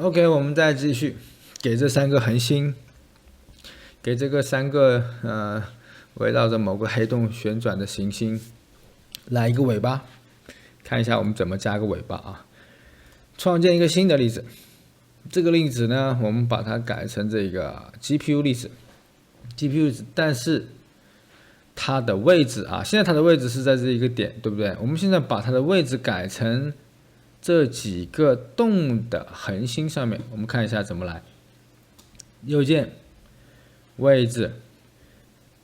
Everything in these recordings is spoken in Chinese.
OK，我们再继续，给这三个恒星，给这个三个围绕着某个黑洞旋转的行星来一个尾巴，看一下我们怎么加个尾巴啊？创建一个新的粒子，这个粒子呢，我们把它改成这个 GPU 粒子，GPU 粒子，但是它的位置啊，现在它的位置是在这一个点，对不对？我们现在把它的位置改成这几个洞的恒星上面，我们看一下怎么来。右键位置，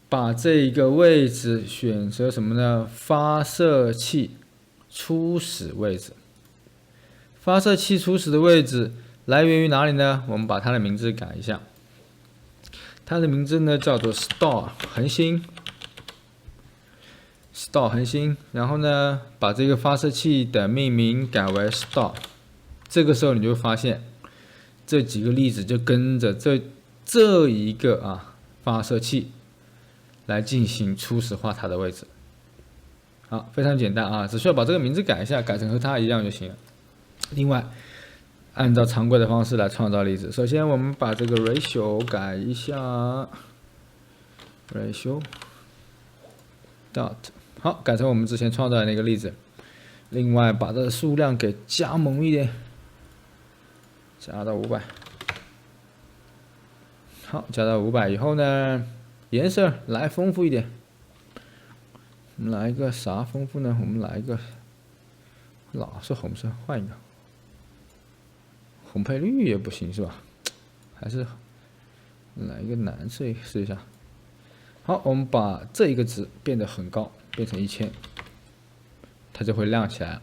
把这一个位置选择什么呢？发射器初始位置。发射器初始的位置来源于哪里呢？我们把它的名字改一下，它的名字呢叫做 Star 恒星。Star 恒星，然后呢，把这个发射器的命名改为 Star。这个时候你就会发现，这几个粒子就跟着这一个发射器来进行初始化它的位置。好，非常简单啊，只需要把这个名字改一下，改成和它一样就行了。另外，按照常规的方式来创造粒子。首先，我们把这个 ratio 改一下 ，ratio dot。好，改成我们之前创造的那个例子。另外，把这个数量给加猛一点，加到500。好，加到500以后呢，颜色来丰富一点。我们来一个啥丰富呢？我们来一个，老是红色，换一个。红配绿也不行是吧？还是来一个蓝色试一下。好，我们把这一个值变得很高，变成1000，它就会亮起来了。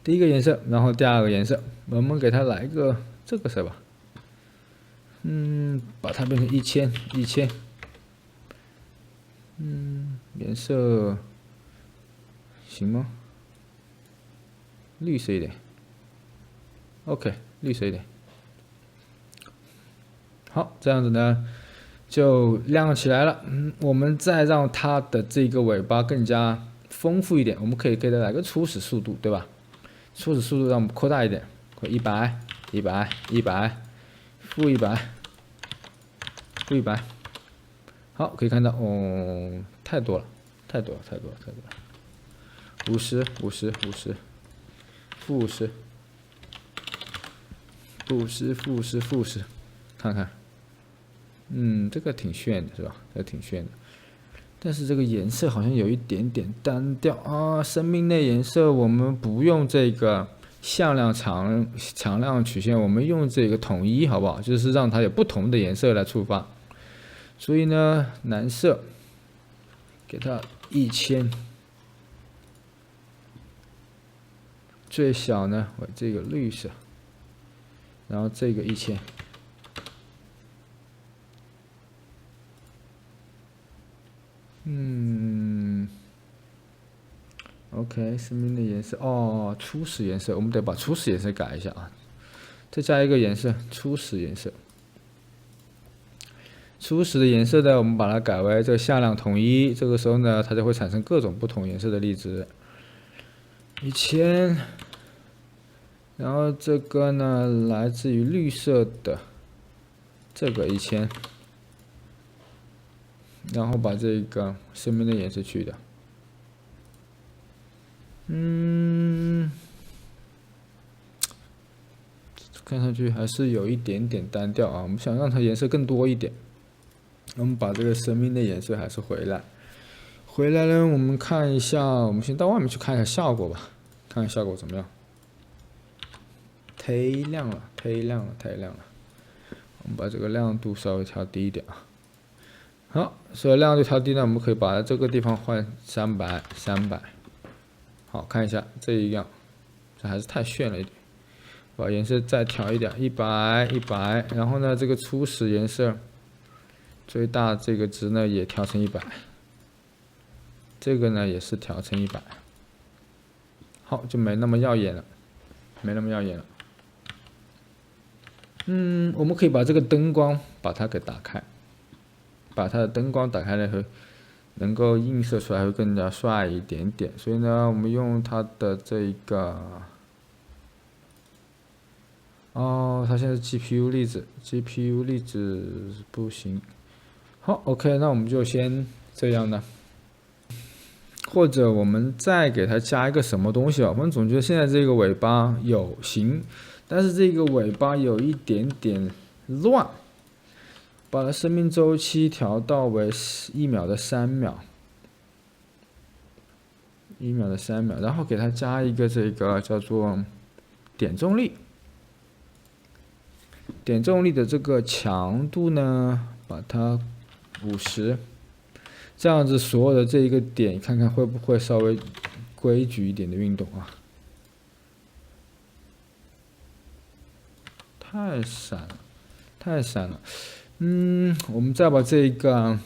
第一个颜色，然后第二个颜色，我们给它来一个这个色吧。把它变成1000。颜色行吗？绿色一点。OK， 绿色一点。好，这样子呢就亮起来了。我们再让它的这个尾巴更加丰富一点，我们可以给它来个初始速度，对吧？初始速度让我们扩大一点，100、100、100、负100、负100。好，可以看到，太多了，50、50、50、负50。负50，看看，这个挺炫的是吧？这个挺炫的，但是这个颜色好像有一点点单调啊。生命类颜色我们不用这个向量强亮曲线，我们用这个统一好不好？就是让它有不同的颜色来触发。所以呢，蓝色给它1000，最小呢为这个绿色。然后这个1000，OK， 生命的颜色初始颜色，我们得把初始颜色改一下啊，再加一个颜色，初始颜色。初始的颜色呢，我们把它改为这个向量统一，这个时候呢，它就会产生各种不同颜色的粒子。1000。然后这个呢，来自于绿色的这个1000，然后把这个生命的颜色去掉。看上去还是有一点点单调啊。我们想让它颜色更多一点，我们把这个生命的颜色还是回来。回来呢，我们看一下，我们先到外面去看一下效果吧，看看效果怎么样。忒亮了。我们把这个亮度稍微调低一点啊。好，所以亮度调低呢，我们可以把这个地方换300。好，看一下这一样，这还是太炫了一点。把颜色再调一点，100，然后呢，这个初始颜色最大这个值呢也调成100，这个呢也是调成100。好，就没那么耀眼了。我们可以把这个灯光把它给打开，把它的灯光打开了后，能够映射出来会更加帅一点点。所以呢，我们用它的这个哦，它现在是 GPU 粒子，GPU 粒子不行。好，OK，那我们就先这样的。或者我们再给它加一个什么东西吧。我们总觉得现在这个尾巴有形，但是这个尾巴有一点点乱。把它生命周期调到为1秒的3秒，1秒的3秒，然后给它加一个这个叫做点重力。点重力的这个强度呢，把它50，这样子所有的这一个点，看看会不会稍微规矩一点的运动啊？太闪了，太闪了。我们再把这个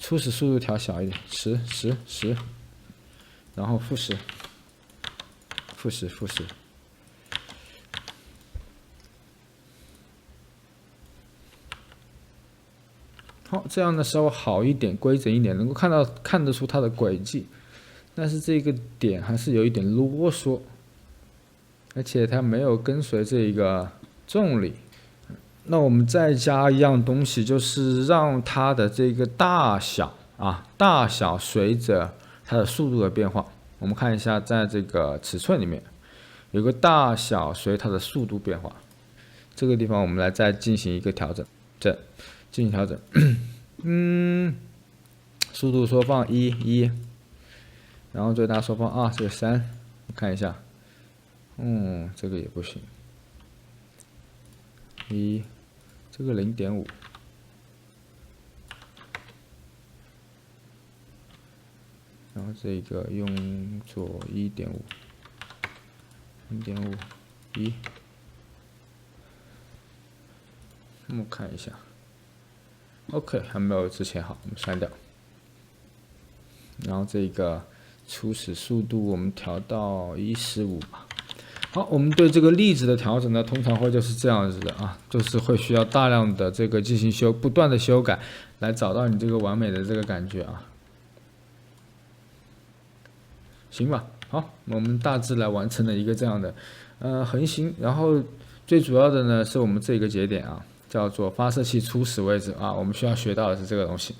初始速度调小一点，10，然后-10，-10。好，这样呢稍微好一点，规整一点，能够看得出它的轨迹，但是这个点还是有一点啰嗦，而且它没有跟随这个重力。那我们再加一样东西，就是让它的这个大小随着它的速度的变化。我们看一下，在这个尺寸里面有个大小随它的速度变化，这个地方我们来再进行一个调整，进行调整。速度缩放1，然后最大缩放2，这个3，看一下，这个也不行，1。这个0.5，然后这个用作1.5，0.5，1。我们看一下 ，OK， 还没有之前好，我们删掉。然后这个初始速度我们调到1:15吧。好，我们对这个粒子的调整呢，通常会就是这样子的啊，就是会需要大量的这个进行不断的修改，来找到你这个完美的这个感觉啊。行吧，好，我们大致来完成了一个这样的恒星，然后最主要的呢是我们这个节点啊，叫做发射器初始位置啊，我们需要学到的是这个东西。